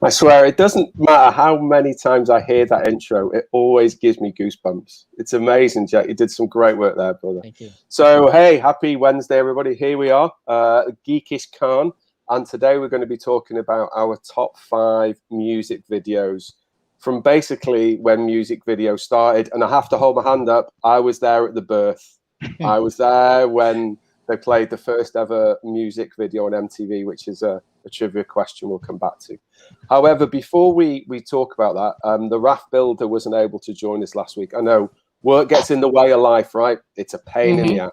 I swear, it doesn't matter how many times I hear that intro, it always gives me goosebumps. It's amazing, Jack. You did some great work there, brother. Thank you. So, hey, happy Wednesday, everybody. Here we are, Geekish Khan. And today we're going to be talking about our top 5 music videos from basically when music videos started. And I have to hold my hand up. I was there at the birth. I was there when they played the first ever music video on MTV, which is a trivia question we'll come back to. However, before we talk about that, the raft builder wasn't able to join us last week. I know work gets in the way of life, right? It's a pain in the ass.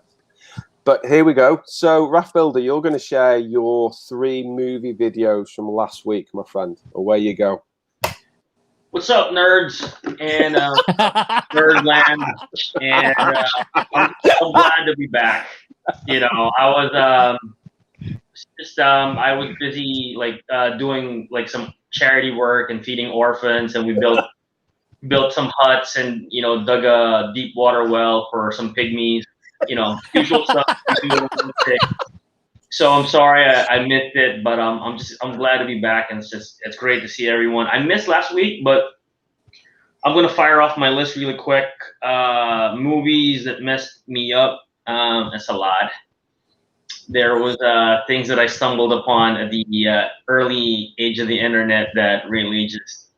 But here we go. So, raft builder, you're going to share your 3 movie videos from last week, my friend. Away you go. What's up, nerds and Nerdland? And I'm glad to be back. You know, I was I was busy doing like some charity work and feeding orphans, and we built some huts and dug a deep water well for some pygmies. Usual stuff. So I'm sorry I missed it, but I'm glad to be back, and it's great to see everyone. I missed last week, but I'm gonna fire off my list really quick. Movies that messed me up. It's a lot. There was things that I stumbled upon at the early age of the internet that really just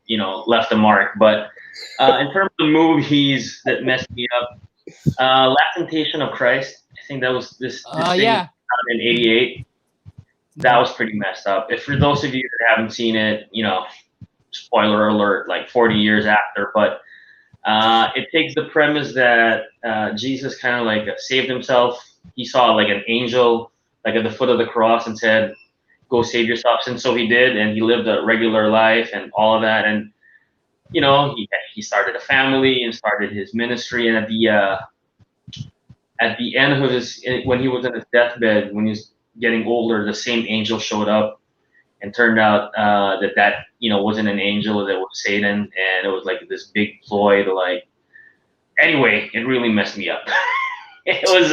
left a mark. But in terms of movies that messed me up, Last Temptation of Christ. I think that was this thing in '88. That was pretty messed up. If for those of you that haven't seen it, spoiler alert, like 40 years after, but it takes the premise that Jesus kind of like saved himself. He saw like an angel like at the foot of the cross and said, "Go save yourself." And so he did, and he lived a regular life and all of that. And he started a family and started his ministry. And at the end of when he was in his deathbed, when he was getting older, the same angel showed up, and turned out that wasn't an angel, that was Satan, and it was like this big ploy to like. Anyway, it really messed me up. It was.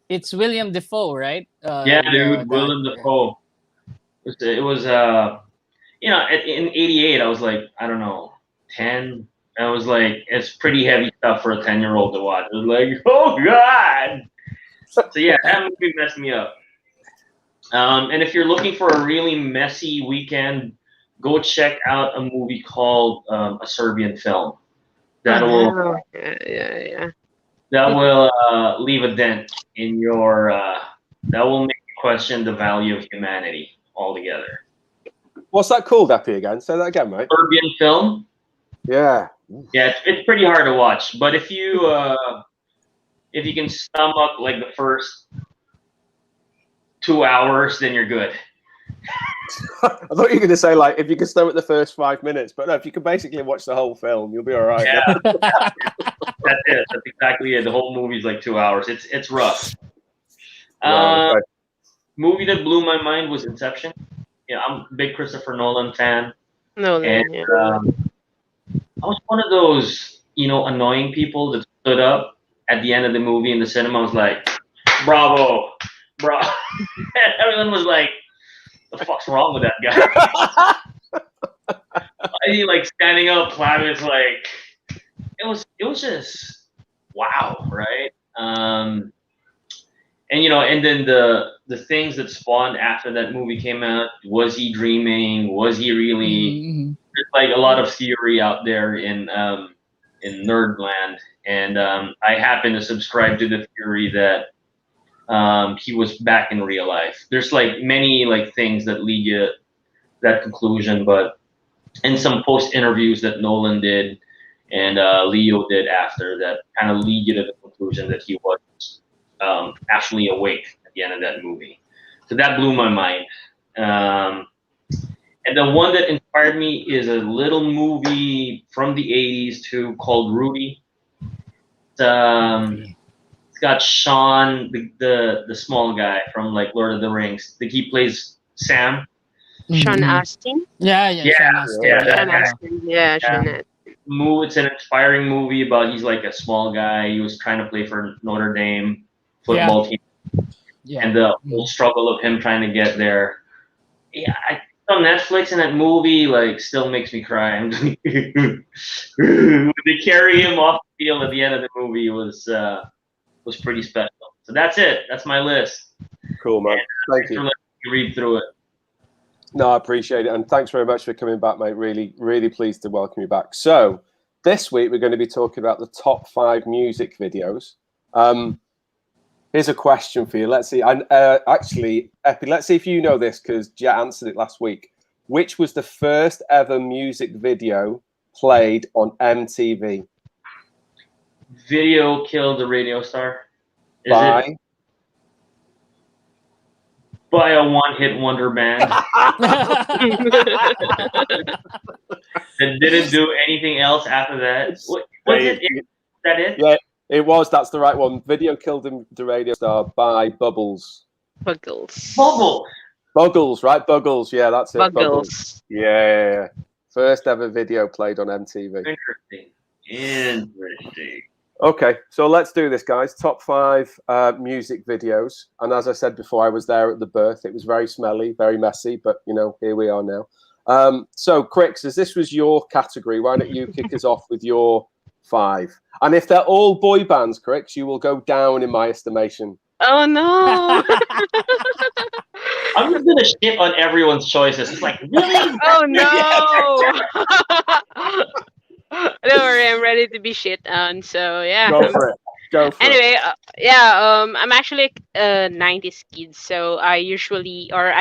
It's William Dafoe, right? Yeah, dude, William Dafoe. It was in '88, I was like, I don't know, 10. I was like, it's pretty heavy stuff for a 10-year-old to watch. It was like, oh god. So yeah, that movie messed me up. And if you're looking for a really messy weekend, go check out a movie called A Serbian Film. That will leave a dent in your. That will make you question the value of humanity altogether. What's that called, Epi, again? Say that again, mate. Serbian Film. Yeah. Yeah, it's pretty hard to watch, but if you can stomach like the first 2 hours, then you're good. I thought you were going to say like if you can stomach the first 5 minutes, but no, if you can basically watch the whole film, you'll be all right. Yeah, that's it. That's exactly it. The whole movie's like 2 hours. It's rough. Right. Movie that blew my mind was Inception. Yeah, I'm a big Christopher Nolan fan. I was one of those annoying people that stood up at the end of the movie in the cinema. I was like, bravo, bro. And everyone was like, the fuck's wrong with that guy? Why is he like standing up, clapping? It's like it was just wow, right? And and then the things that spawned after that movie came out. Was he dreaming? Was he really? There's like a lot of theory out there in Nerdland, and I happen to subscribe to the theory that he was back in real life. There's like many like things that lead you to that conclusion, but in some post interviews that Nolan did and Leo did after that kind of lead you to the conclusion that he was actually awake at the end of that movie. So that blew my mind. And the one that inspired me is a little movie from the '80s too called Rudy. It's got Sean, the small guy from like Lord of the Rings. He plays Sam. Sean Astin. Yeah. Sean Astin. Yeah, Sean Astin. It's an inspiring movie about he's like a small guy. He was trying to play for Notre Dame football team, and the whole struggle of him trying to get there. Yeah, on Netflix, and that movie like still makes me cry. When they carry him off the field at the end of the movie was pretty special. So that's it. That's my list. Cool, man. Thank you. For letting me read through it. No, I appreciate it, and thanks very much for coming back, mate. Really, really pleased to welcome you back. So this week we're going to be talking about the top 5 music videos. Here's a question for you. Let's see. Actually, Epi, let's see if you know this because Jet answered it last week. Which was the first ever music video played on MTV? Video killed the radio star. Is By? it by a one-hit wonder band that didn't do anything else after that? Was it? Is that it? Yeah, it was. That's the right one. Video killed the radio star by Bubbles. Buggles. Buggles, right? Buggles. Yeah, that's it. Buggles. Yeah. First ever video played on MTV. Interesting. Okay, so let's do this, guys. Top 5 music videos. And as I said before, I was there at the birth. It was very smelly, very messy, but, you know, here we are now. So, Crix, as this was your category, why don't you kick us off with your 5? And if they're all boy bands, Crix, you will go down in my estimation. Oh, no. I'm just going to shit on everyone's choices. It's like, really? Oh, no. Don't worry, I'm ready to be shit on. So yeah. Go for it. Anyway, I'm actually a 90s kid, so I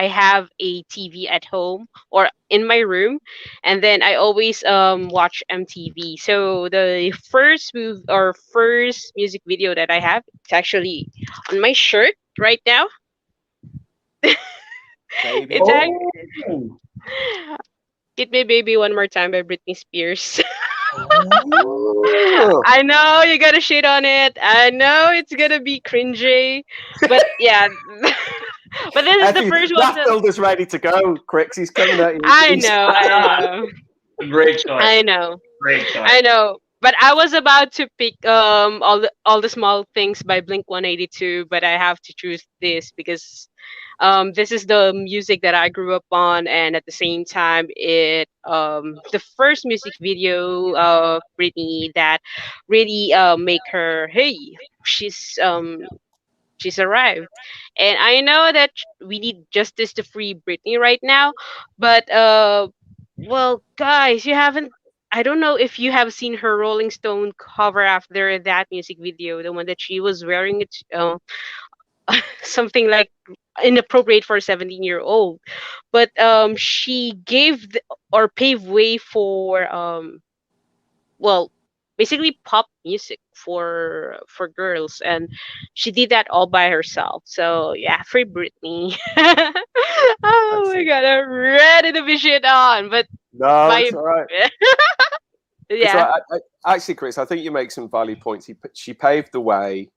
have a TV at home or in my room, and then I always watch MTV. So the first music video that I have, it's actually on my shirt right now. Hit Me Baby One More Time by Britney Spears. I know you gotta shit on it. I know it's gonna be cringy, but yeah. But this is the first one. That builder's ready to go. Crix, he's coming at you. I know. Great choice. I know. Great choice. I know. But I was about to pick all the small things by Blink-182, but I have to choose this because this is the music that I grew up on, and at the same time, the first music video of Britney that really make her, hey, she's arrived. And I know that we need justice to free Britney right now, but well, guys, you haven't. I don't know if you have seen her Rolling Stone cover after that music video, the one that she was wearing it. Something like inappropriate for a 17-year-old, but she gave or paved way for well, basically pop music for girls, and she did that all by herself. So yeah, free Britney. Oh my god, I'm ready to be shit on, but no, it's all right. Yeah. Actually, Crix, I think you make some valid points. She paved the way.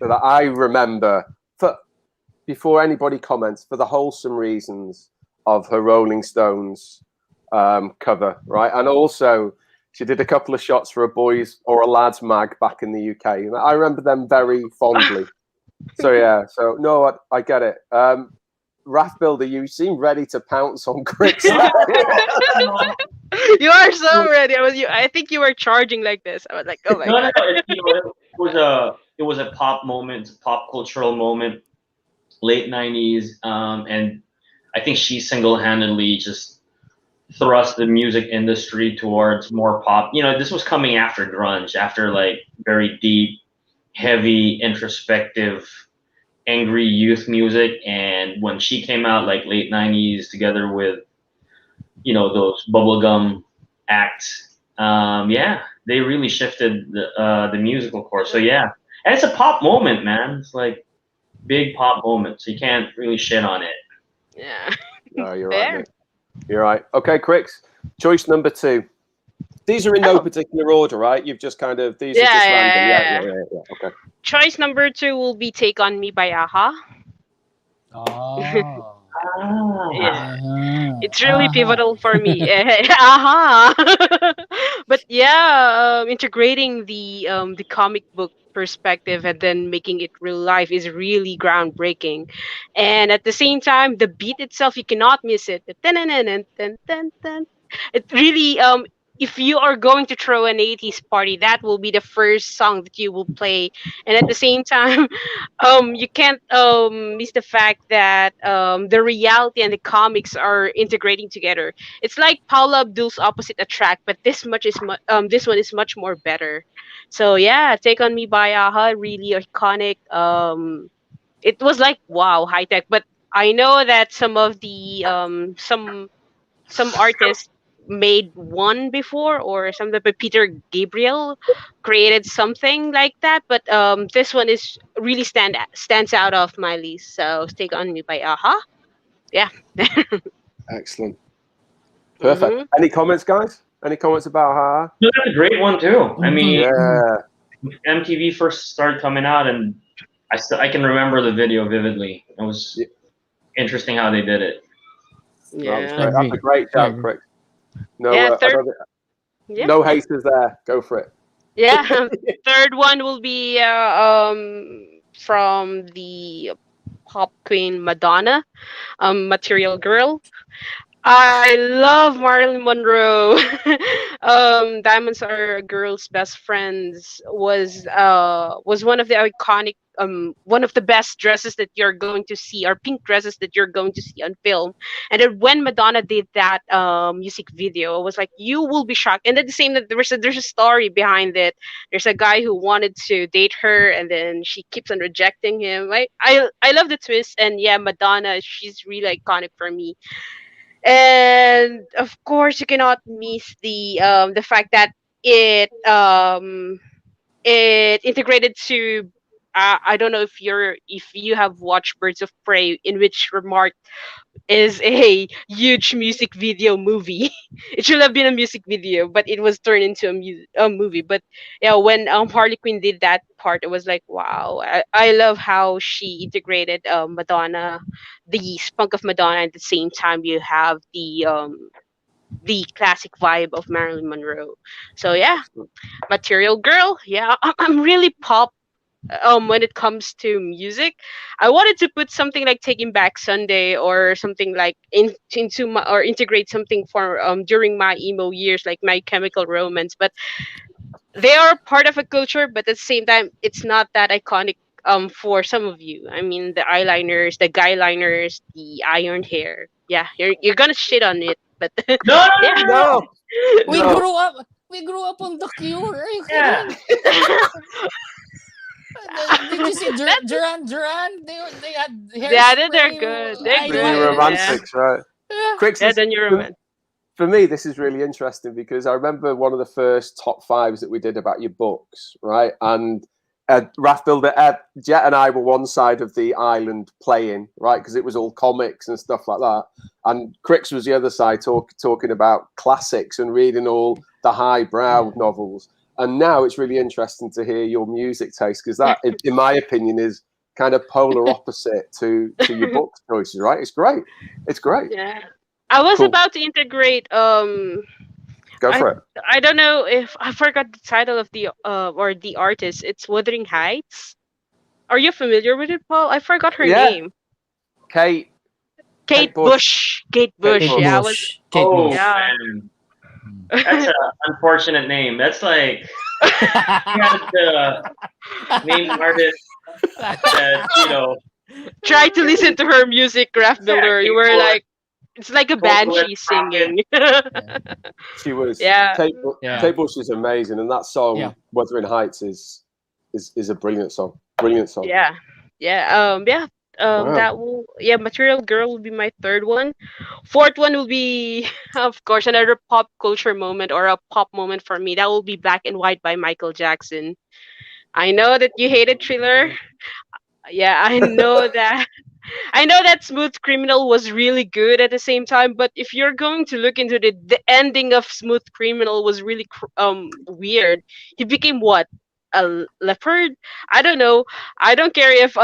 That I remember before anybody comments, for the wholesome reasons of her Rolling Stones cover, right? And also, she did a couple of shots for a boys or a lads mag back in the UK. I remember them very fondly. So yeah, so no, I get it. Wrath Builder, you seem ready to pounce on Crix. You are so ready. I think you were charging like this. I was like, oh my god. No. It was a pop moment, pop cultural moment, late 90s, and I think she single-handedly just thrust the music industry towards more pop. This was coming after grunge, after like very deep, heavy, introspective, angry youth music. And when she came out like late 90s together with those bubblegum acts, they really shifted the musical course. So yeah, and it's a pop moment, man. It's like big pop moment, so you can't really shit on it. Yeah. No, you're right, mate. You're right. Okay, Crix, choice number 2. These are in no particular order, right? You've just kind of, these are just random. Yeah. Okay. Choice number 2 will be Take On Me by Aha. Oh. Yeah. It's really pivotal for me. Aha. But yeah, integrating the comic book perspective and then making it real life is really groundbreaking. And at the same time, the beat itself, you cannot miss it. The dun-dun-dun-dun-dun-dun. It really if you are going to throw an 80s party, that will be the first song that you will play. And at the same time, you can't miss the fact that the reality and the comics are integrating together. It's like Paula Abdul's opposite attract, but this one is much more better. So yeah, Take on Me by Aha, really iconic. It was like wow, high tech. But I know that some of the some artists made one before or something, but Peter Gabriel created something like that. But this one is really stands out of my list. So Take on Me by Aha. Yeah. Excellent. Perfect. Mhm. Any comments, guys? Any comments about her? No, that's a great one too. I mean, Yeah. MTV first started coming out, and I can remember the video vividly. It was interesting how they did it. That was Yeah. great. That's a great shout, Chris. No, Yeah. Yeah. no haters there. Go for it. Yeah. Third one will be from the pop queen Madonna, Material Girl. I love Marilyn Monroe. Diamonds Are a Girl's Best Friends was one of the iconic one of the best dresses that you're going to see, or pink dresses that you're going to see on film. And then when Madonna did that music video, it was like you will be shocked. And at the same time, there's a story behind it. There's a guy who wanted to date her, and then she keeps on rejecting him. I love the twist, and yeah, Madonna, she's really iconic for me. And of course you cannot miss the fact that it it integrated to I don't know if you have watched Birds of Prey, in which Remark is a huge music video movie. It should have been a music video, but it was turned into a movie. But yeah, when Harley Quinn did that part, it was like wow. I love how she integrated Madonna, the spunk of Madonna, at the same time you have the classic vibe of Marilyn Monroe. So yeah, Material Girl. Yeah, I'm really pop when it comes to music. I wanted to put something like Taking Back Sunday or something like into my, or integrate something for during my emo years like My Chemical Romance, but they are part of a culture, but at the same time it's not that iconic for some of you. I mean, the eyeliners, the guy liners, the ironed hair. Yeah, you're gonna shit on it, but No, yeah. No. We No. grew up. We grew up on The Cure. Are you yeah. kidding? Did you see Duran Duran? They had Yeah, hairspray. they're good. They're The good. new Yeah. romantics, right? Yeah. Crix Yeah, is, then you're a man. for me, this is really interesting because I remember one of the first top fives that we did about your books, right? And Raf Builder, Jet and I were one side of the island playing, right? Because it was all comics and stuff like that. And Crix was the other side talking about classics and reading all the highbrow novels. And now it's really interesting to hear your music taste because that, in my opinion, is kind of polar opposite to your book choices, right? It's great. It's great. Yeah. I was Cool. about to integrate Go for it. I don't know if I forgot the title of the or the artist. It's Wuthering Heights. Are you familiar with it, Paul? I forgot her Yeah. name. Kate Kate Bush. Bush. Kate Bush. Bush. Yeah, I was. Kate Oh Bush. Yeah. man, that's an unfortunate name. That's like you had to name an artist that Try to listen to her music, Graph Builder. You were like, it's like a banshee singing. She was. Yeah. Kate Bush is amazing, and that song Yeah. "Wuthering Heights" is a brilliant song. Brilliant song. Yeah. Yeah. Wow. That will, yeah, Material Girl will be my third one. Fourth one will be, of course, another pop culture moment or a pop moment for me. That will be Black and White by Michael Jackson. I know that you hated Thriller. Yeah, I know that. I know that Smooth Criminal was really good at the same time, but if you're going to look into the ending of Smooth Criminal was really weird. He became what? A leopard? I don't know. I don't care if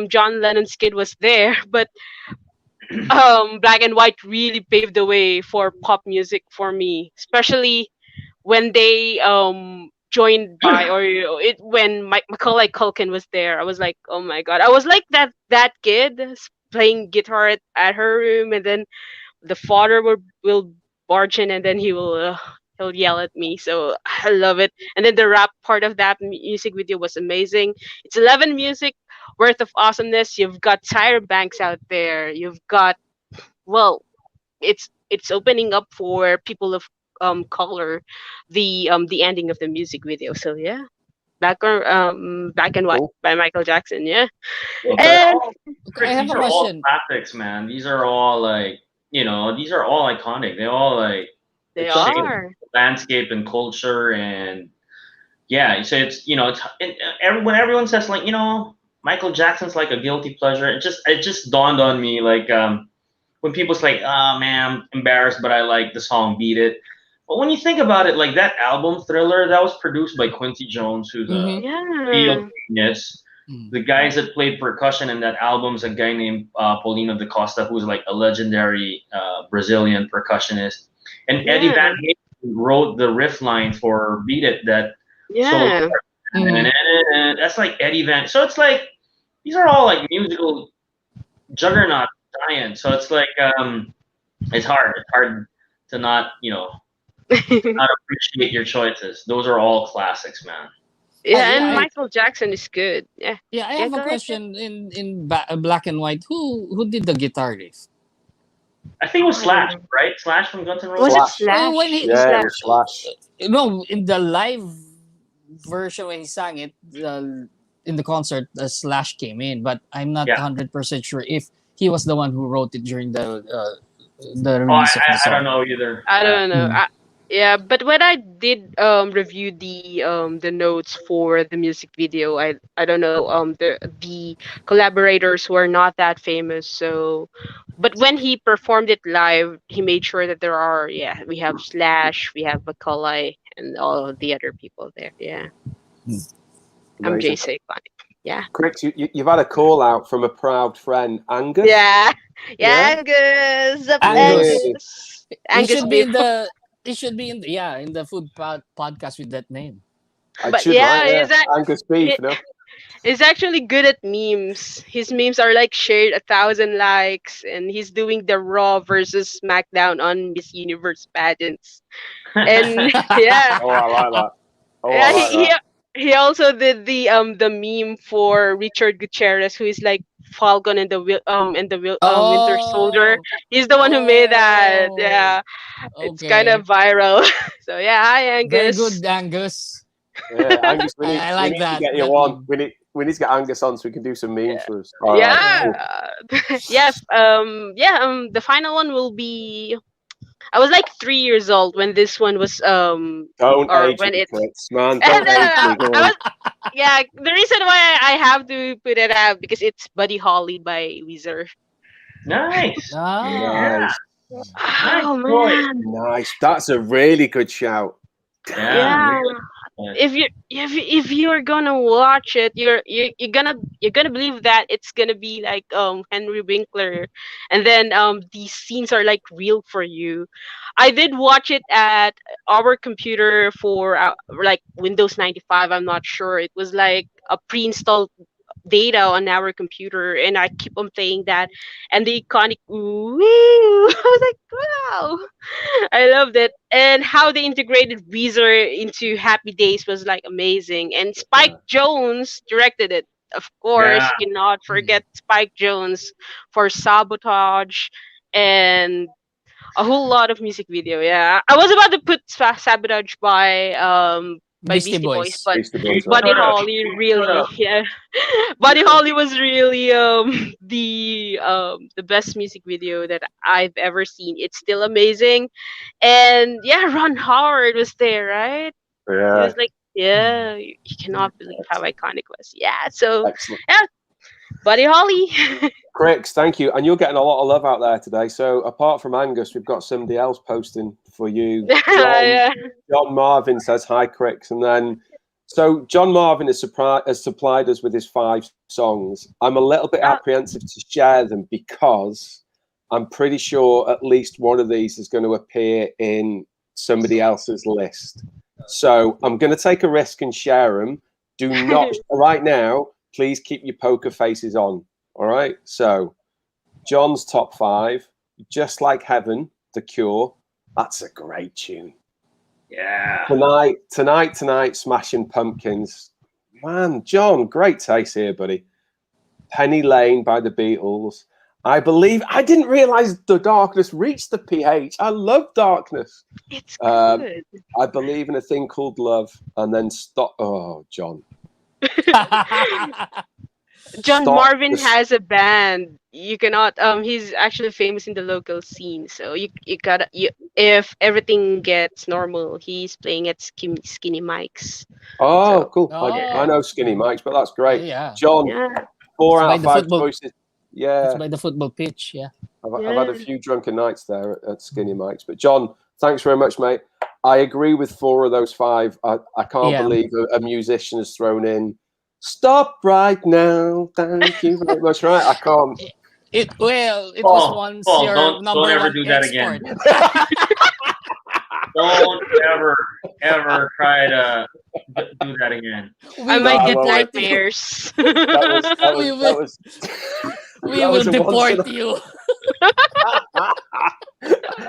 John Lennon's kid was there, but Black and White really paved the way for pop music for me, especially when they joined by, or it when Macaulay Culkin was there. I was like, oh my god! I was like that kid playing guitar at her room, and then the father will barge in, and then he'll yell at me. So I love it. And then the rap part of that music video was amazing. It's 11 music worth of awesomeness. You've got Tyra Banks out there. You've got, well, it's opening up for people of color, the ending of the music video. So yeah, Black and White Cool. by Michael Jackson. Yeah. Well, And I have these a are all question. classics, man. These are all like, these are all iconic. They all like they Exactly. are. landscape and culture, and yeah. So when everyone says like, Michael Jackson's like a guilty pleasure, it just dawned on me like when people's like, oh man, I'm embarrassed, but I like the song Beat It. But when you think about it, like that album Thriller, that was produced by Quincy Jones, who's a Yeah. field genius. Mm. The guys that played percussion in that album's a guy named Paulino da Costa, who's like a legendary Brazilian percussionist. And Eddie Yeah. Van Halen wrote the riff line for Beat It that Yeah. and that's like Eddie Van. So it's like these are all like musical juggernaut giants. So it's like it's hard. It's hard to not not appreciate your choices. Those are all classics, man. Yeah, yeah, and I- Michael Jackson is good. Yeah. Yeah, I Yeah, have go a ahead, question in Black and White. Who did the guitar riff? I think it was Oh, Slash, right? Slash from Guns N' Roses. Was it Slash. Slash? Oh, when he- Yeah, Slash. it was Slash. No, in the live version when he sang it in the concert, Slash came in, but I'm not Yeah. 100% sure if he was the one who wrote it during the Oh, release of the I song. don't know either. I don't know. Mm. Yeah, but when I did review the notes for the music video, I don't know, the collaborators were not that famous. So, but when he performed it live, he made sure that we have Slash, we have Macaulay, and all of the other people there. Yeah, I'm Amazing. Jay Fan. Yeah. Chris, you've had a call out from a proud friend, Angus. Yeah. Yeah? Angus. Up, Angus. Angus. He Angus should be in Beef. the. He should be in the food podcast with that name. I But should yeah, write, yeah. is that- Angus Beef, no? He's actually good at memes. His memes are like shared 1,000 likes, and he's doing the Raw versus SmackDown on Miss Universe pageants. And yeah, Oh, I like that. Oh, yeah, I like that. he also did the meme for Richard Gutierrez, who is like Falcon and Winter Soldier. He's the one who made that. Oh, Yeah, it's kind okay. of viral. So yeah, hi Angus. Very good, Angus. Yeah, Angus, we I like need that. to get you that on. meme. We need to get Angus on so we can do some memes Yeah. for us. All right, cool. Yeah. The final one will be. I was like 3 years old when this one was Don't or age when me, it. Chris, man. No, Don't no, age no, me. Go I on. was, yeah, the reason why I have to put it out because it's Buddy Holly by Weezer. Nice. Ah. Nice, Oh boy. man, nice. That's a really good shout. Yeah. yeah. If you're gonna watch it, you're gonna believe that it's gonna be like Henry Winkler, and then these scenes are like real for you. I did watch it at our computer for like Windows 95. I'm not sure. It was like a pre-installed data on our computer, and I keep on playing that, and the iconic ooh, I was like, wow, I loved it, and how they integrated Weezer into Happy Days was like amazing, and Spike Jones directed it. Of course, Yeah. you cannot forget Spike Jones for Sabotage and a whole lot of music video. Yeah, I was about to put Sabotage by Beastie Beastie Boys, Boys. but Beastie Boys, right? Buddy Shut up. Holly Shut really, up. yeah. Buddy Holly was really the best music video that I've ever seen. It's still amazing, and yeah, Ron Howard was there, right? He Yeah, was like, yeah, you cannot believe how iconic it was. Yeah, so excellent. Buddy Holly. Crix, thank you. And you're getting a lot of love out there today. So apart from Angus, we've got somebody else posting for you. Yeah. John Marvin says hi, Crix. And then, so John Marvin has supplied us with his 5 songs. I'm a little bit apprehensive to share them because I'm pretty sure at least one of these is going to appear in somebody else's list. So I'm going to take a risk and share them. Do not, right now, please keep your poker faces on. All right? So John's top 5, Just Like Heaven, The Cure. That's a great tune. Yeah. Tonight, Smashing Pumpkins. Man, John, great taste here, buddy. Penny Lane by the Beatles. I didn't realize The Darkness reached the PH. I love Darkness. It's good. I Believe in a Thing Called Love. And then stop. Oh, John. John Stop Marvin the- has a band. You cannot. He's actually famous in the local scene. So you gotta. If everything gets normal, he's playing at Skinny Mike's. Oh, So, cool. Oh. I know Skinny Mike's, but that's great. Yeah. John, yeah. 4 It's out by of the 5 football- choices. Yeah. It's by the football pitch. Yeah. I've had a few drunken nights there at Skinny Mike's. But John, thanks very much, mate. I agree with 4 of those 5. I can't believe a musician has thrown in "Stop Right Now." Thank you very much. Right, I can't. It was once your don't number ever one do that export. again. Don't ever try to do that again. I might get well, nightmares. That was We that will was a deport you.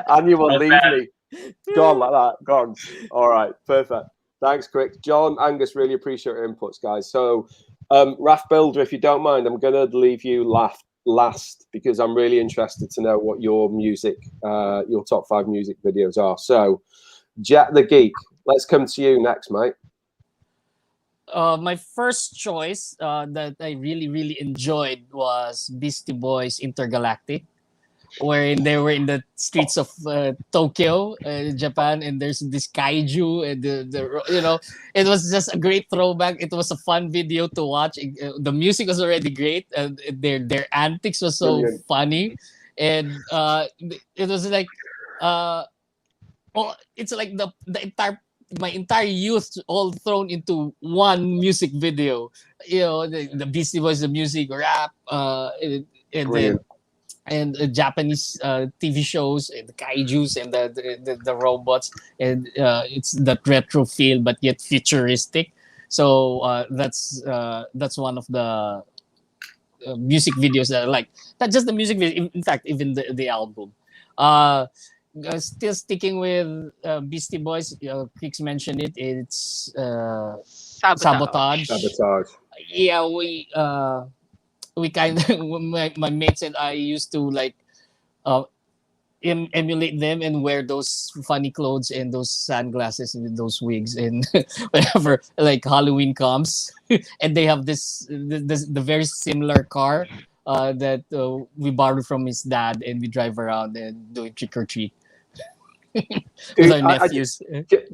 and you will So leave bad. me. Gone like that. Gone. All right. Perfect. Thanks, Quick. John, Angus, really appreciate your inputs, guys. So, Raf Builder, if you don't mind, I'm going to leave you last because I'm really interested to know what your your top 5 music videos are. So, Jack the Geek, let's come to you next, mate. My first choice that I really enjoyed was Beastie Boys Intergalactic, wherein they were in the streets of Tokyo, Japan, and there's this kaiju, and it was just a great throwback. It was a fun video to watch. The music was already great, and their antics was so Brilliant. funny, and it was like, it's like my entire youth all thrown into one music video. The Beastie Boys, the music, rap, and then Brilliant. and Japanese TV shows and the kaijus and the robots, and it's that retro feel but yet futuristic. So that's one of the music videos that I like. Not just the music video, in fact, even the album. Still sticking with Beastie Boys, Kix mentioned it. It's Sabotage. Sabotage. Yeah, we kind of my mates and I used to like emulate them and wear those funny clothes and those sunglasses and those wigs and whenever like Halloween comes and they have the very similar car that we borrowed from his dad and we drive around and do trick or treat with our nephews.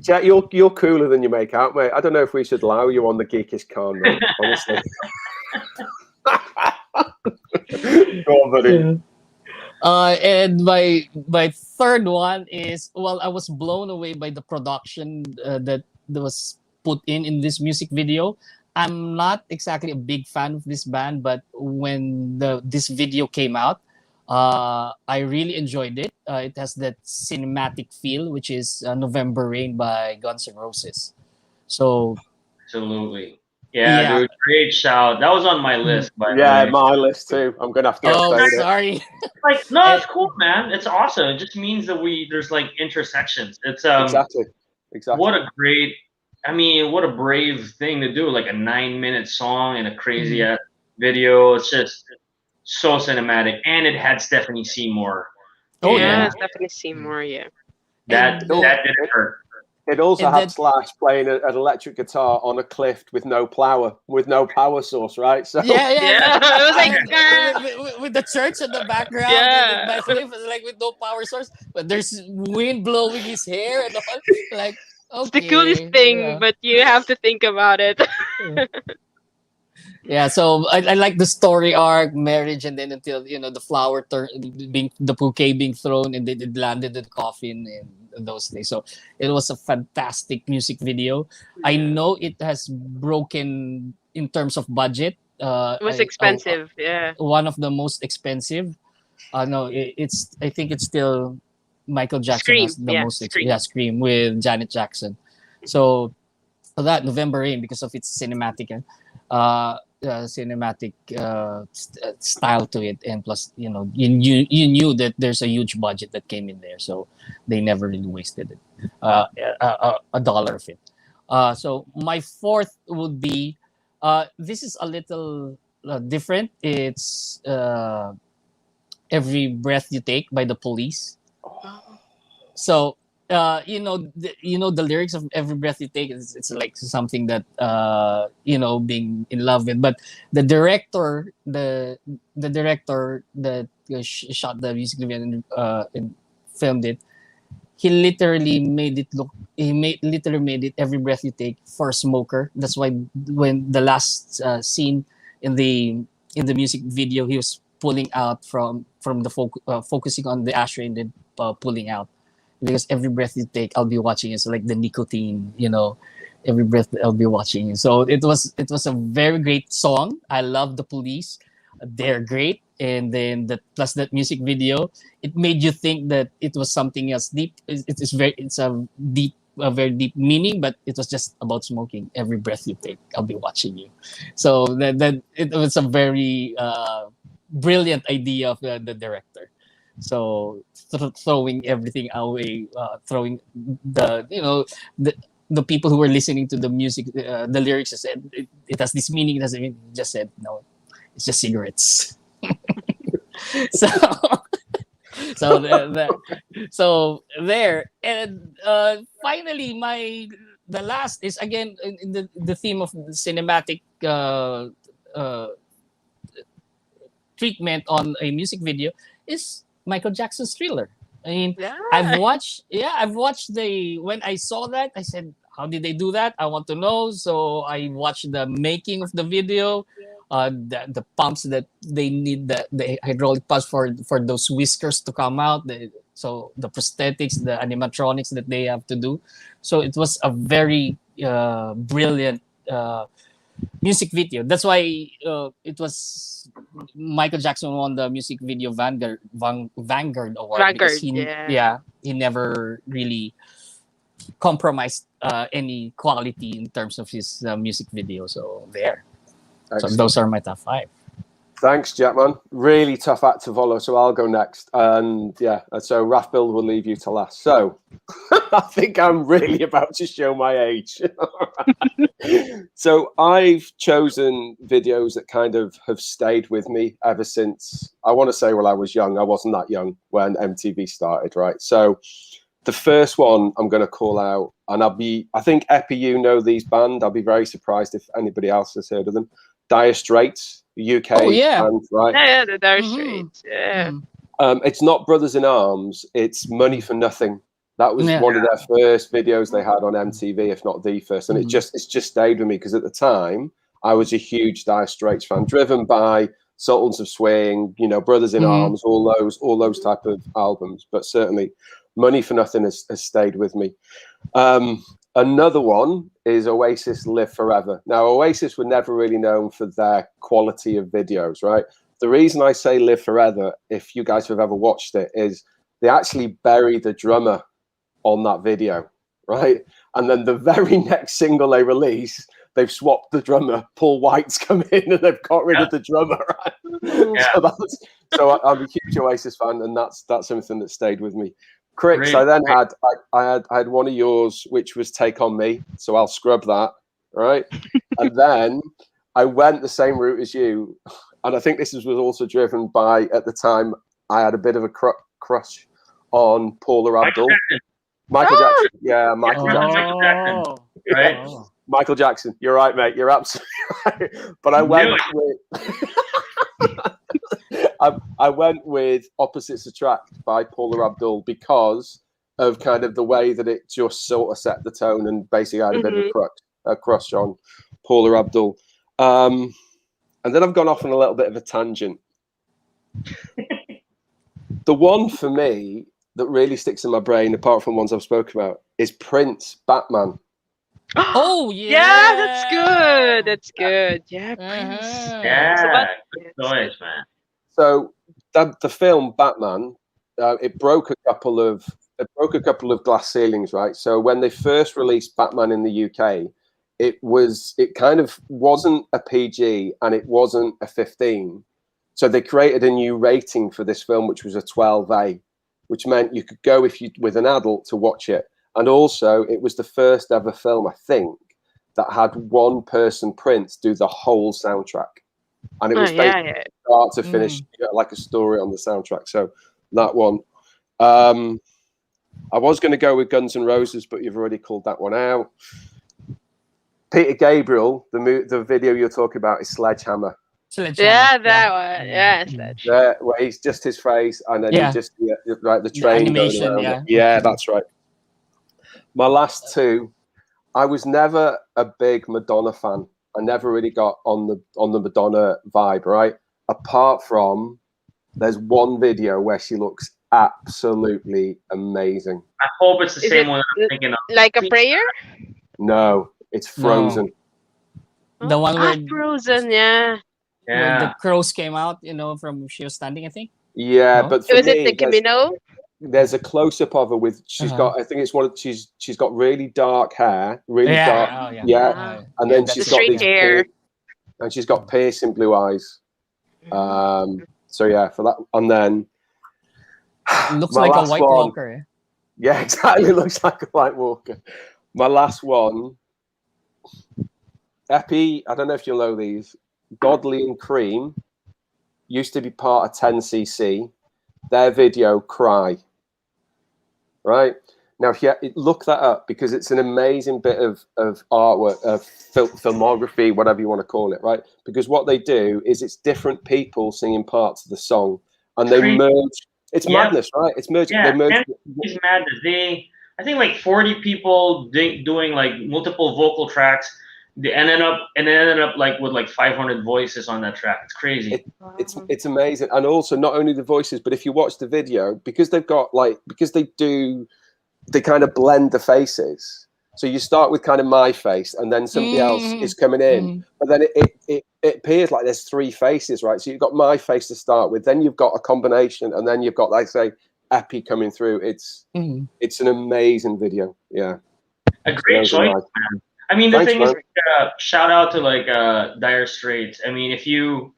Jack, you're cooler than you make out, mate. I don't know if we should allow you on the Geekish Khan, mate, honestly. Go on, buddy. And my third one is, I was blown away by the production that was put in this music video. I'm not exactly a big fan of this band, but when this video came out, I really enjoyed it. It has that cinematic feel, which is November Rain by Guns N' Roses. So Absolutely. Yeah, dude, great shout. That was on my list, by the way. My list too. I'm gonna have to update it. Sorry. Like, no, it's cool, man. It's awesome. It just means that there's like intersections. It's Exactly. what a brave thing to do. Like a 9-minute song and a crazy ass video. It's just so cinematic, and it had Stephanie Seymour. Oh, yeah, yeah. Stephanie Seymour. Yeah. That didn't hurt. It also And had that- Slash playing an electric guitar on a cliff with no power source, right? So Yeah. It was like, with the church in the background, Yeah. and my cliff is like with no power source, but there's wind blowing his hair and all. Like, okay, it's the coolest thing, yeah. but you have to think about it. Yeah, so I like the story arc, marriage, and then until the flower the bouquet being thrown, and then it landed in the coffin and those things. So it was a fantastic music video. I know it has broken in terms of budget. It was expensive. Yeah. One of the most expensive. No, I think it's still Michael Jackson Scream, has the yeah, most Scream. Scream with Janet Jackson. So that November Rain, because of its cinematic style to it, and plus, you knew that there's a huge budget that came in there, so they never really wasted it, a dollar of it. So my fourth would be, this is a little different. It's Every Breath You Take by the Police. So the lyrics of Every Breath You Take, it's like something that being in love with. But the director that shot the music video and filmed it, he literally made it Every Breath You Take for a smoker. That's why when the last scene in the music video, he was pulling out from the focusing on the ashtray and then pulling out, because every breath you take, I'll be watching. It's like the nicotine, every breath I'll be watching. So it was a very great song. I love the Police. They're great. And then plus that music video, it made you think that it was something else deep. It's a very deep meaning, but it was just about smoking. Every breath you take, I'll be watching you. So that it was a very brilliant idea of the director. So throwing everything away, throwing the people who were listening to the music, the lyrics said it has this meaning. It doesn't mean, just said no, it's just cigarettes. so so there, and finally the last is again in the theme of the cinematic treatment on a music video is Michael Jackson's Thriller. I mean, Yeah. I've watched when I saw that, I said, how did they do that? I want to know. So I watched the making of the video, the pumps that they need, the hydraulic pumps for those whiskers to come out. So the prosthetics, the animatronics that they have to do. So it was a very brilliant music video. That's why it was Michael Jackson won the music video Vanguard Award, because Vanguard, yeah. he never really compromised any quality in terms of his music video. So there. Excellent. So those are my top 5. Thanks, Jackman. Really tough act to follow, so I'll go next. And yeah, so Raf Build will leave you to last. So I think I'm really about to show my age. So I've chosen videos that kind of have stayed with me ever since, I want to say, well, I was young. I wasn't that young when MTV started, right? So the first one I'm going to call out, and I think Epi, you know these band. I'll be very surprised if anybody else has heard of them. Dire Straits, UK band, right? Yeah, the Dire Mhm. Straits. Yeah. It's not Brothers in Arms, it's Money for Nothing. That was one of their first videos they had on MTV, if not the first. And it's just stayed with me because at the time I was a huge Dire Straits fan, driven by Sultans of Swing, Brothers in Arms, all those type of albums. But certainly Money for Nothing has stayed with me. Another one is Oasis Live Forever. Now, Oasis were never really known for their quality of videos, right? The reason I say Live Forever, if you guys have ever watched it, is they actually bury the drummer on that video, right? And then the very next single they release, they've swapped the drummer. Paul White's come in and they've got rid of the drummer, right? Yeah. So I'm a huge Oasis fan, and that's something that stayed with me. Cricks, I then had I had one of yours, which was Take On Me, so I'll scrub that, right? And then I went the same route as you, and I think this was also driven by, at the time, I had a bit of a crush on Paula Abdul. Michael Jackson. Yeah, Michael Jackson. Right? Oh. Michael Jackson. You're right, mate. You're absolutely right. But I went I went with Opposites Attract by Paula Abdul because of kind of the way that it just sort of set the tone, and basically I had a bit of a crush on Paula Abdul. And then I've gone off on a little bit of a tangent. The one for me that really sticks in my brain, apart from ones I've spoken about, is Prince, Batman. Oh yeah. Yeah, that's good. That's good. Yeah, Prince. Yeah, good choice, man. So the film Batman, it broke a couple of broke a couple of glass ceilings, right? So when they first released Batman in the UK, it kind of wasn't a PG and it wasn't a 15. So they created a new rating for this film, which was a 12A, which meant you could go with an adult to watch it. And also, it was the first ever film, I think, that had one person, Prince, do the whole soundtrack. And it was basically start to finish, like a story on the soundtrack. So that one. I was going to go with Guns N' Roses, but you've already called that one out. Peter Gabriel, the video you're talking about is Sledgehammer. Yeah, that one. Yeah, Sledge. Yeah, where he's just his face, and then you just right the train animation, going around. Yeah, that's right. My last two, I was never a big Madonna fan. I never really got on the Madonna vibe, right? Apart from there's one video where she looks absolutely amazing. I hope it's the same one I'm thinking of. Like a prayer? No, it's Frozen. No. The one where Frozen, yeah. Where the crows came out, from she was standing, I think. Yeah, but for was me, it the Kimino? There's a close up of her with she's got. I think it's one. She's got really dark hair, really dark. Oh, yeah. And then she's got these hair, and she's got piercing blue eyes. So yeah, for that, and then looks like a White Walker. Eh? Yeah, exactly. Looks like a White Walker. My last one, Epi. I don't know if you'll know these. Godly and Cream used to be part of 10cc. Their video Cry. Right now, look that up because it's an amazing bit of artwork, of filmography, whatever you want to call it, right? Because what they do is it's different people singing parts of the song, and they merge. It's madness, right? It's merging. Yeah, they merge. It's madness. I think like 40 people doing like multiple vocal tracks. They ended up like with like 500 voices on that track. It's crazy. It's amazing, and also not only the voices, but if you watch the video, because they kind of blend the faces. So you start with kind of my face, and then somebody else is coming in, but then it appears like there's three faces, right? So you've got my face to start with, then you've got a combination, and then you've got, like say, Epi coming through. It's an amazing video. Yeah, a great choice, man. I mean, the thing is, shout out to like Dire Straits. I mean, if you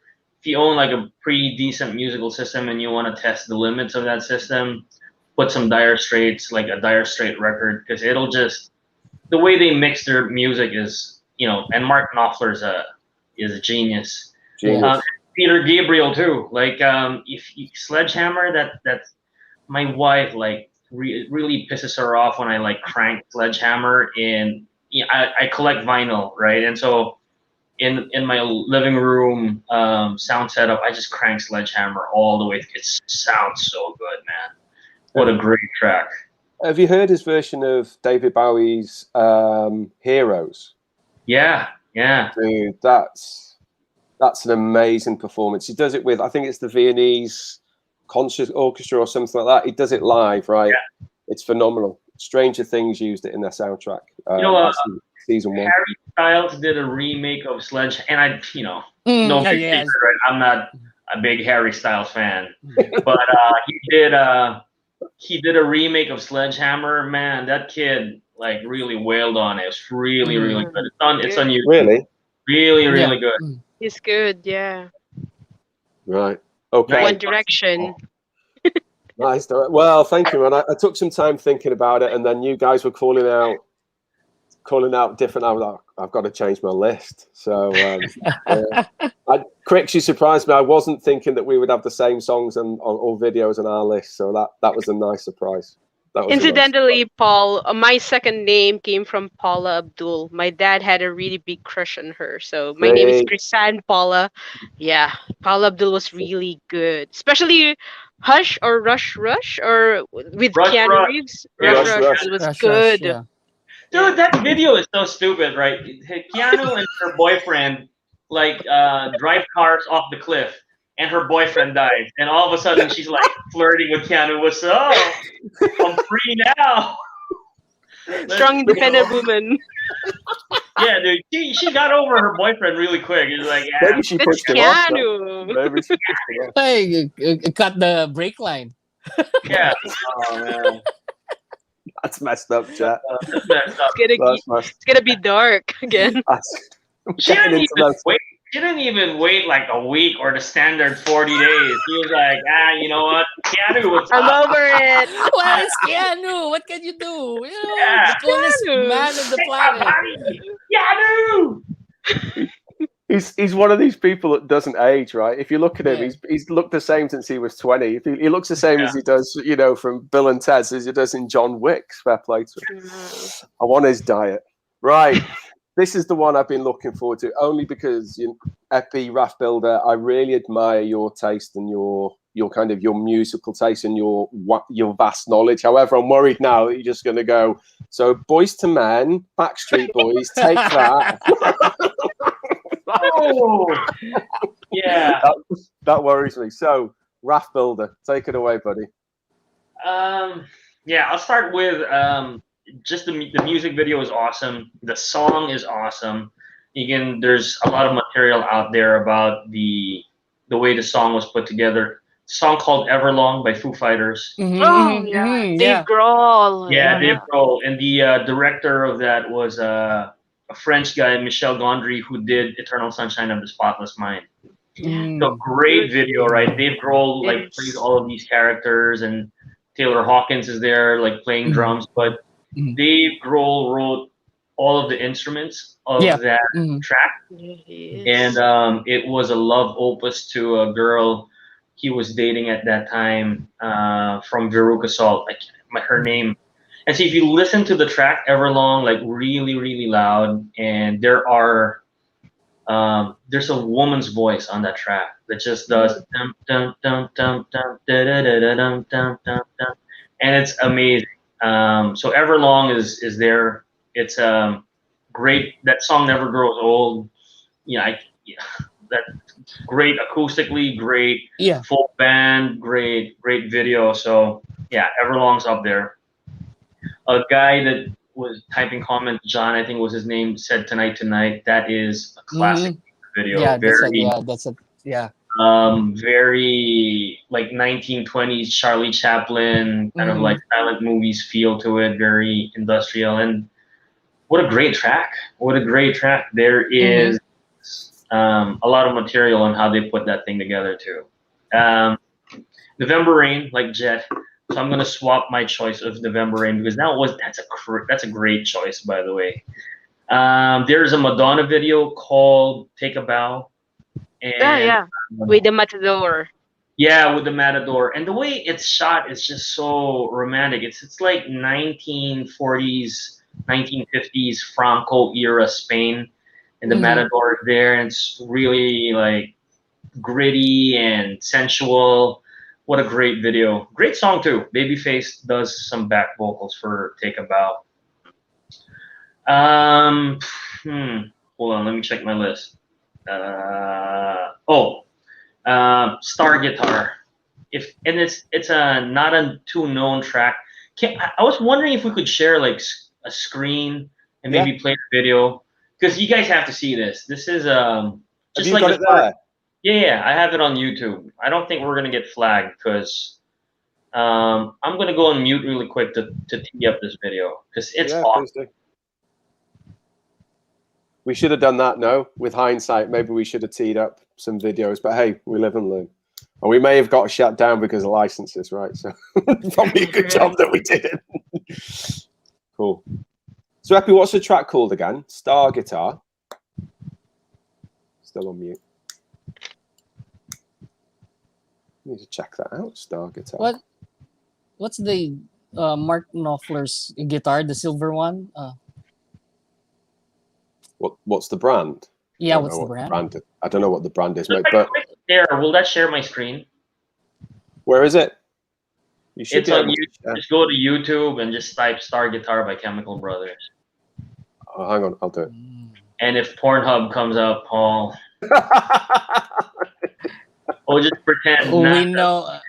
own like a pretty decent musical system and you want to test the limits of that system, put some Dire Straits, like a Dire Strait record, because it'll just, the way they mix their music is, and Mark Knopfler is a genius. Peter Gabriel too. Like if you Sledgehammer, that's my wife like really pisses her off when I like crank Sledgehammer in. I collect vinyl, right? And so in my living room sound setup, I just crank Sledgehammer all the way. It sounds so good, man. What a great track. Have you heard his version of David Bowie's Heroes? Yeah. Dude, that's an amazing performance. He does it with, I think it's the Viennese Concert Orchestra or something like that. He does it live, right? Yeah. It's phenomenal. Stranger Things used it in their soundtrack. Season 1. Harry Styles did a remake of Sledge, and no big secret, right? I'm not a big Harry Styles fan, but he did a remake of Sledgehammer. Man, that kid like really wailed on it. It's really good. It's on YouTube. Really good. He's good, yeah. Right. Okay. One Direction. Nice. Well, thank you, man. I took some time thinking about it, and then you guys were calling out different. I was like, I've got to change my list. So, Crix, you surprised me. I wasn't thinking that we would have the same songs and or videos on our list. So that was a nice surprise. Incidentally, Paul, my second name came from Paula Abdul. My dad had a really big crush on her. So my name is Chrisanne Paula. Yeah, Paula Abdul was really good. Especially Hush or Rush or with Keanu Reeves. Rush was good. Yeah. Dude, that video is so stupid, right? Keanu and her boyfriend like drive cars off the cliff, and her boyfriend dies, and all of a sudden she's like flirting with Keanu. What's up? I'm free now. Strong, independent woman. Yeah, dude, she got over her boyfriend really quick. It's like, maybe she pushed him Keanu. off. Maybe she pushed him off. Hey, cut the brake line. Yeah. Oh man. That's messed up, chat. That's messed up. It's gonna be dark again. She didn't even wait. She didn't even wait like a week or the standard 40 days. She was like, you know what, Keanu, what's I'm up? over it. Well, it's Keanu. What can you do? You know, Yeah. the coolest Keanu. man on the Take my planet. body, Keanu. He's one of these people that doesn't age, right? If you look at him, Yeah. he's looked the same since he was 20. He looks the same as he does, you know, from Bill and Ted's, as he does in John Wick. Fair play to him. I want his diet. Right. This is the one I've been looking forward to, only because, you know, Epi, Raf Builder, I really admire your taste and your kind of your musical taste and your vast knowledge. However, I'm worried now that you're just going to go, so Boys to Men, Backstreet Boys, take that. Oh, yeah. That worries me. So, Raf Builder, take it away, buddy. Yeah, I'll start with just the music video is awesome. The song is awesome. Again, there's a lot of material out there about the way the song was put together. A song called Everlong by Foo Fighters. Oh yeah, Dave yeah. Grohl. Yeah, Dave Grohl, and the director of that was a French guy, Michel Gondry, who did Eternal Sunshine of the Spotless Mind. So great video, right? Dave Grohl like plays all of these characters, and Taylor Hawkins is there like playing drums, but Dave Grohl wrote all of the instruments of that track, and it was a love opus to a girl he was dating at that time from Veruca Salt, like her name. And so if you listen to the track Everlong, like really, really loud, and there's a woman's voice on that track that just does dum dum dum dum dum da da da da dum dum dum dum, and it's amazing. So Everlong is there. It's great. That song never grows old. That great acoustically, great full band, great video. So yeah, Everlong's up there. A guy that was typing comment, John, I think was his name, said Tonight Tonight. That is a classic video. Yeah, that's very like 1920s Charlie Chaplin kind of like silent movies feel to it, very industrial. And what a great track. What a great track. There is a lot of material on how they put that thing together too. November Rain, like Jet. So I'm gonna swap my choice of November Rain because that's a great choice, by the way. There's a Madonna video called Take a Bow. And, with the Matador. Yeah, with the Matador, and the way it's shot is just so romantic. It's like 1940s, 1950s Franco era Spain, and the Matador is there, and it's really like gritty and sensual. What a great video. Great song too. Babyface does some back vocals for Take a Bow. Hold on, let me check my list. Star Guitar. It's a not a too known track. I was wondering if we could share like a screen and maybe play the video, because you guys have to see this. This is just have you got it there? Yeah, I have it on YouTube. I don't think we're gonna get flagged because I'm gonna go on mute really quick to tee up this video because it's awesome. We should have done that. No, with hindsight, maybe we should have teed up some videos. But hey, we live and learn. And we may have got shut down because of licenses, right? So probably a good job that we didn't. Cool. So Epi, what's the track called again? Star Guitar. Still on mute. Need to check that out. Star Guitar. What's the Mark Knopfler's guitar, the silver one? What's the brand? Yeah, what's the brand? I don't know what the brand is, mate. But there, will that share my screen? Where is it? It's on YouTube. Just go to YouTube and just type "Star Guitar" by Chemical Brothers. Oh, hang on, I'll do it. And if Pornhub comes up, Paul, we'll just pretend. We know.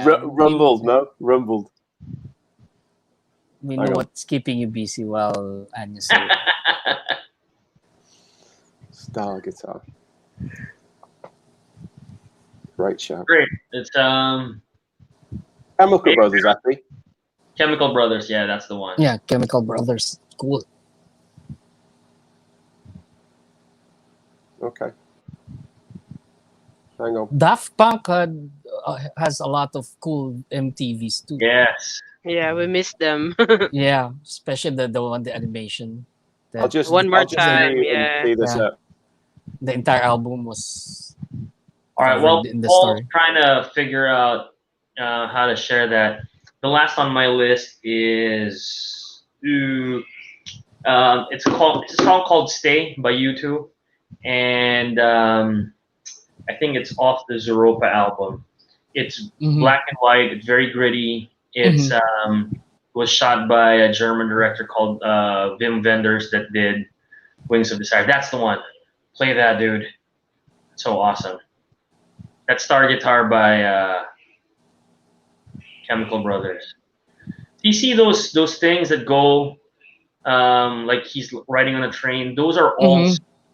Rumbled, no? Rumbled. We know what's keeping you busy while Anya says. Star Guitar. Great show. Great. It's Chemical Brothers, Epi. Chemical Brothers, yeah, that's the one. Yeah, Chemical Brothers. Cool. Okay. Hang on. Daft Punk has a lot of cool MTVs too. Yes. Yeah, we missed them. Yeah, especially the one the animation. I'll That just One more time, mute and yeah. see this Yeah. up. the entire album was All right. covered Well, in the Paul's story. trying to figure out how to share that. The last on my list is it's a song called "Stay" by U2, and I think it's off the Zeropa album. It's Mhm. black and white. It's very gritty. It's was shot by a German director called Wim Wenders that did Wings of Desire. That's the one. Play that, dude. It's so awesome. That's Star Guitar by Chemical Brothers. Do you see those things that go like he's riding on a train? Those are all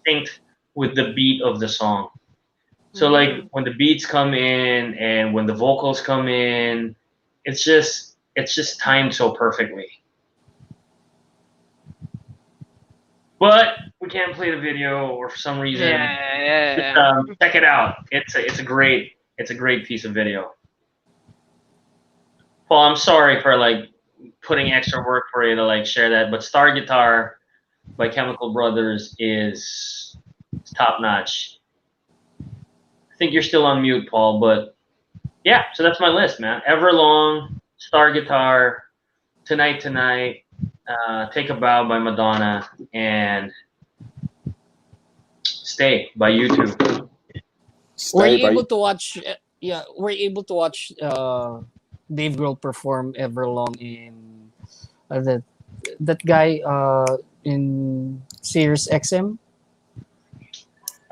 synced with the beat of the song. So like when the beats come in and when the vocals come in, it's just timed so perfectly. But we can't play the video, or for some reason, Yeah. check it out. It's a great piece of video. Paul, I'm sorry for like putting extra work for you to like share that, but Star Guitar by Chemical Brothers is top notch. I think you're still on mute, Paul, but yeah, so that's my list, man. Everlong, Star Guitar, Tonight, Take a Bow by Madonna, and Stay by U2. Were Stay, you able mate. to watch? Were you able to watch Dave Grohl perform Everlong in that guy in Sirius XM?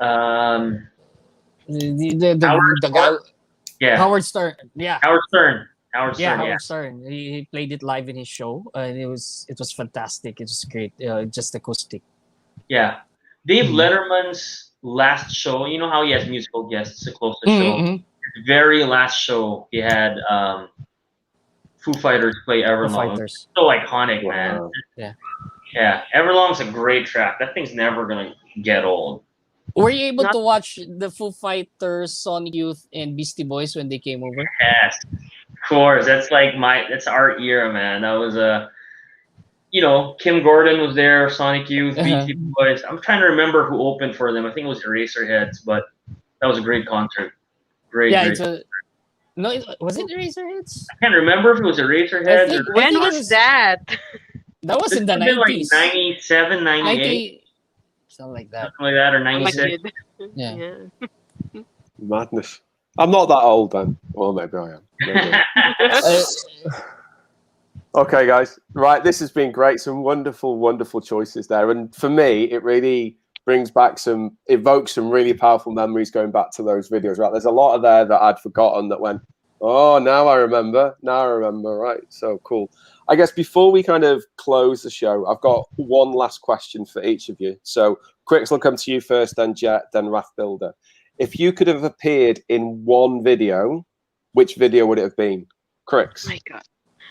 Um, The guy yeah, Howard Stern. Yeah. Howard Stern. Yeah, Yeah. Howard Stern. He played it live in his show, and it was fantastic. It was great. Just acoustic. Yeah. Dave Mhm. Letterman's last show, you know how he has musical guests to close the show? Mm-hmm. His very last show, he had Foo Fighters play Everlong. Fighters. So iconic, man. Wow. Yeah. Yeah, Everlong's a great track. That thing's never going to get old. Were you able Not- to watch the Foo Fighters, Sonic Youth, and Beastie Boys when they came over? Yes, of course. That's our era, man. That was Kim Gordon was there, Sonic Youth, Beastie Boys. I'm trying to remember who opened for them. I think it was Eraserheads, but that was a great concert. Great. Was it Eraserheads? I can't remember if it was Eraserheads or When was that? That was in the been like 90s. 97, 98, Something like that. something like that, or I'm a 96. kid. Yeah. Madness. I'm not that old then. Well, maybe I am. Maybe. Okay, guys. Right, this has been great. Some wonderful, wonderful choices there. And for me, it really evokes some really powerful memories going back to those videos. Right, there's a lot of there that I'd forgotten that went, oh, now I remember. Right, so cool. I guess before we kind of close the show, I've got one last question for each of you. So, Crix, will come to you first, then Jet, then Wrath Builder. If you could have appeared in one video, which video would it have been? Crix. Oh my God.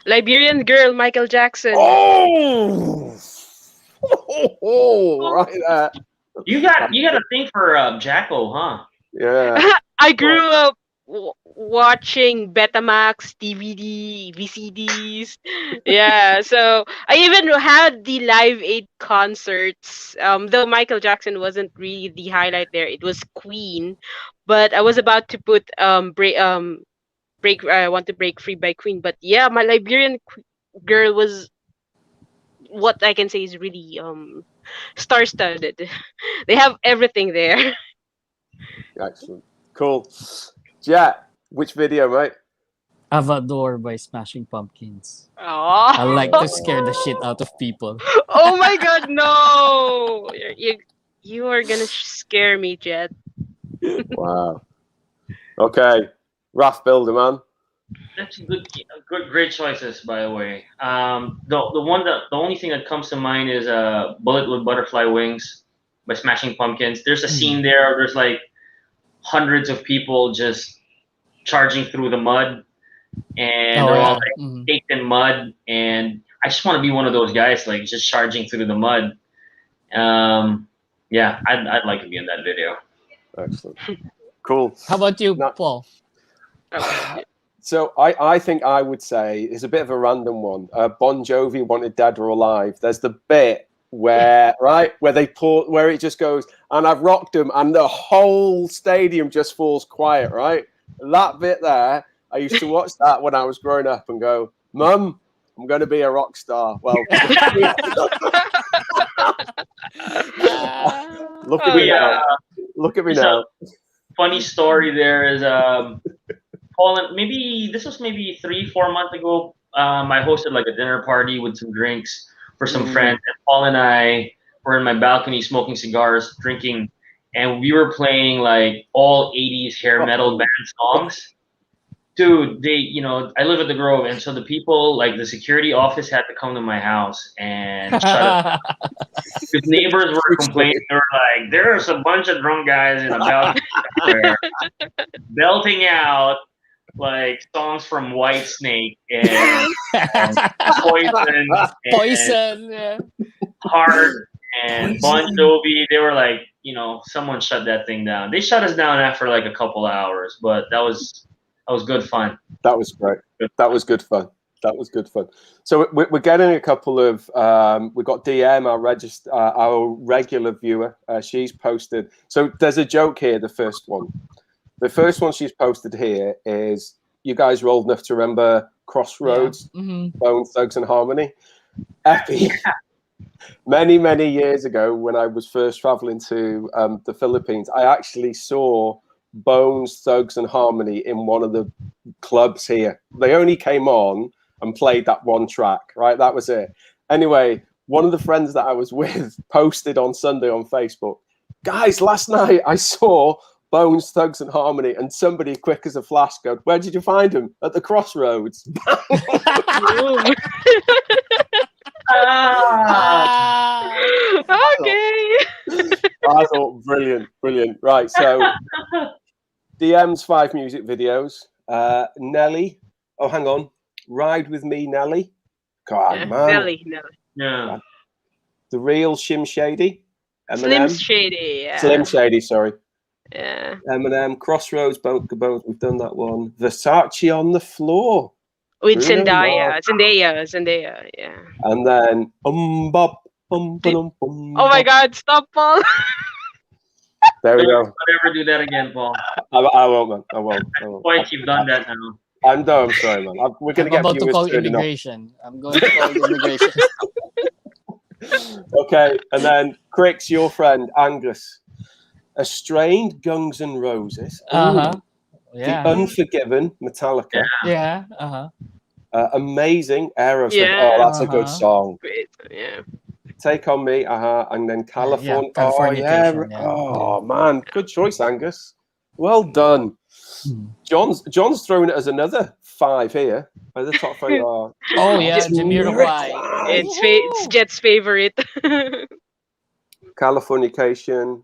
Liberian Girl, Michael Jackson. Oh, right there. You got a thing for Jacko, huh? Yeah. I grew up watching Betamax, DVD, VCDs. Yeah, so I even had the Live Aid concerts. Though Michael Jackson wasn't really the highlight there, it was Queen. But I was about to put break. I want to break free by Queen. But yeah, my Liberian Girl was what I can say is really star-studded. They have everything there. Excellent. Cool. Jet, which video, mate? Avador by Smashing Pumpkins. Oh. I like to scare the shit out of people. Oh my God, no! You are gonna scare me, Jet. Wow. Okay. Wrath Builder, man. That's great choices, by the way. The only thing that comes to mind is Bullet with Butterfly Wings by Smashing Pumpkins. There's a scene there. There's like hundreds of people just charging through the mud, and they're all like caked in mud, and I just want to be one of those guys, like just charging through the mud. Yeah, I'd like to be in that video. Excellent. Cool. How about you, Paul? So I think I would say it's a bit of a random one. Bon Jovi wanted Dead or Alive. There's the bit where where it just goes, and I've rocked them, and the whole stadium just falls quiet, right? That bit there, I used to watch that when I was growing up and go, Mum, I'm going to be a rock star. Well, look at me now. Look at me now. Funny story there is, Paul, this was maybe 3-4 months ago. I hosted like a dinner party with some drinks for some friends, and Paul and I were in my balcony smoking cigars, drinking, and we were playing like all 80s hair metal band songs. Dude, I live at the Grove, and so the people, like the security office, had to come to my house and shut up. Because neighbors were complaining. They were like, "There's a bunch of drunk guys in a balcony belting out like songs from Whitesnake and Poison, and Heart and Bon Jovi." They were like, someone shut that thing down. They shut us down after like a couple hours, but that was good fun. That was great. That was good fun. So we're getting a couple of. We've got DM, our regular viewer. She's posted. So there's a joke here. The first one she's posted here is, you guys are old enough to remember Crossroads, Bone Thugs and Harmony. Epi. Many years ago, when I was first traveling to the Philippines, I actually saw Bones, Thugs and Harmony in one of the clubs here. They only came on and played that one track, right? That was it. Anyway, one of the friends that I was with posted on Sunday on Facebook, guys, last night I saw Bones, Thugs and Harmony, and somebody quick as a flash goes, where did you find them? At the Crossroads. Okay. I thought brilliant. Right, so DM's 5 music videos. Nelly. Oh, hang on. Ride with Me, Nelly. God, man. Nelly. Yeah. The Real Slim Shady. Eminem. Slim Shady. Yeah. Slim Shady, sorry. Yeah. Eminem. Crossroads, Boat. We've done that one. Versace on the Floor. With Zendaya. Zendaya, yeah. And then Bop. Oh my God! Stop, Paul. There we go. Don't ever do that again, Paul. I won't, man. I won't. Point, you've done that now. I'm sorry, man. We're going to get about to call viewers immigration. I'm going to call immigration. Okay, and then Crix, your friend Angus, A Strained, Guns N' Roses. Yeah. The Unforgiven, Metallica. Yeah. Amazing, Aerosmith. Yeah. Oh, that's a good song. Great. Yeah. Take on Me, and then California. Californication, Oh man, good choice, Angus. Well done. John's throwing it as another 5 here. The top 5 are. Oh yeah, Jamiroquai. It's Jet's favorite. Californication.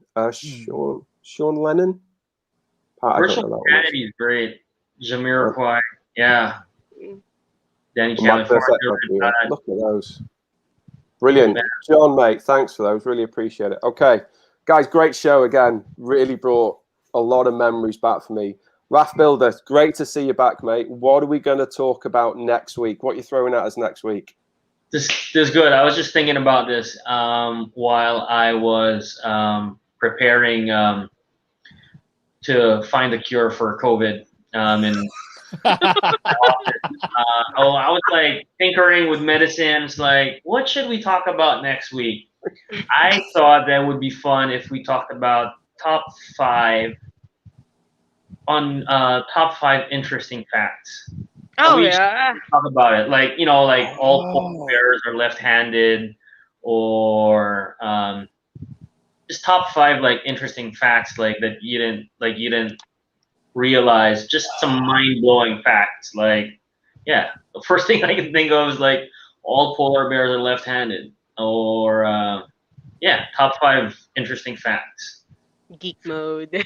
Sean Lennon. Virtual Humanity is great. Jamiroquai. Yeah. Danny California. Look at those. Brilliant. John, mate, thanks for those. Really appreciate it. Okay, guys, great show again. Really brought a lot of memories back for me. Raf Builder, great to see you back, mate. What are we going to talk about next week? What are you throwing at us next week? This is good. I was just thinking about this while I was preparing to find a cure for COVID. I was like tinkering with medicines, like what should we talk about next week? I thought that would be fun if we talked about top 5 interesting facts. Oh yeah. Talk about it, like all polar bears are left-handed, or just top 5 like interesting facts like that you didn't realize, just some mind-blowing facts. Like, yeah, the first thing I can think of is like all polar bears are left-handed, or top 5 interesting facts. Geek mode.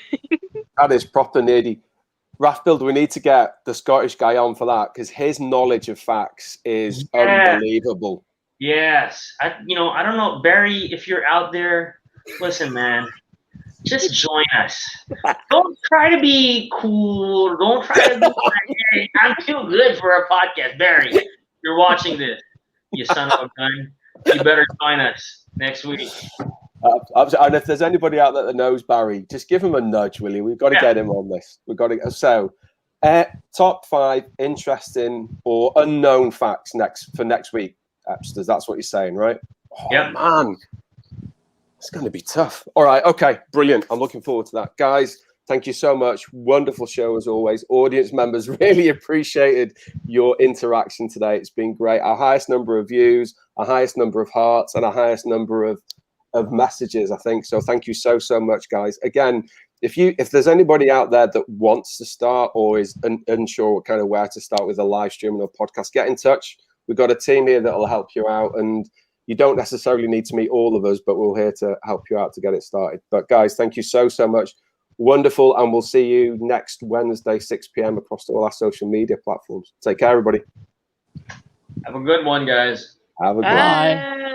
That is proper nerdy. Raft Builder, we need to get the Scottish guy on for that because his knowledge of facts is unbelievable. Yes. I don't know, Barry, if you're out there, listen, man, just join us. Don't try to be cool. Don't try to be like, hey, I'm too good for a podcast. Barry, you're watching this, you son of a gun. You better join us next week. And if there's anybody out there that knows Barry, just give him a nudge, will you? We've got to get him on this. We've got to. So, top 5 interesting or unknown facts for next week, Epsters. That's what you're saying, right? Oh, man. It's going to be tough. All right. Okay. Brilliant. I'm looking forward to that. Guys, thank you so much. Wonderful show as always. Audience members, really appreciated your interaction today. It's been great. Our highest number of views, our highest number of hearts, and our highest number of messages, I think. So thank you so much, guys. Again, if there's anybody out there that wants to start or is unsure kind of where to start with a live stream or podcast, get in touch. We've got a team here that will help you out, and you don't necessarily need to meet all of us, but we're here to help you out to get it started. But guys, thank you so much. Wonderful, and we'll see you next Wednesday, 6 p.m. across all our social media platforms. Take care, everybody. Have a good one, guys. Have a good Bye.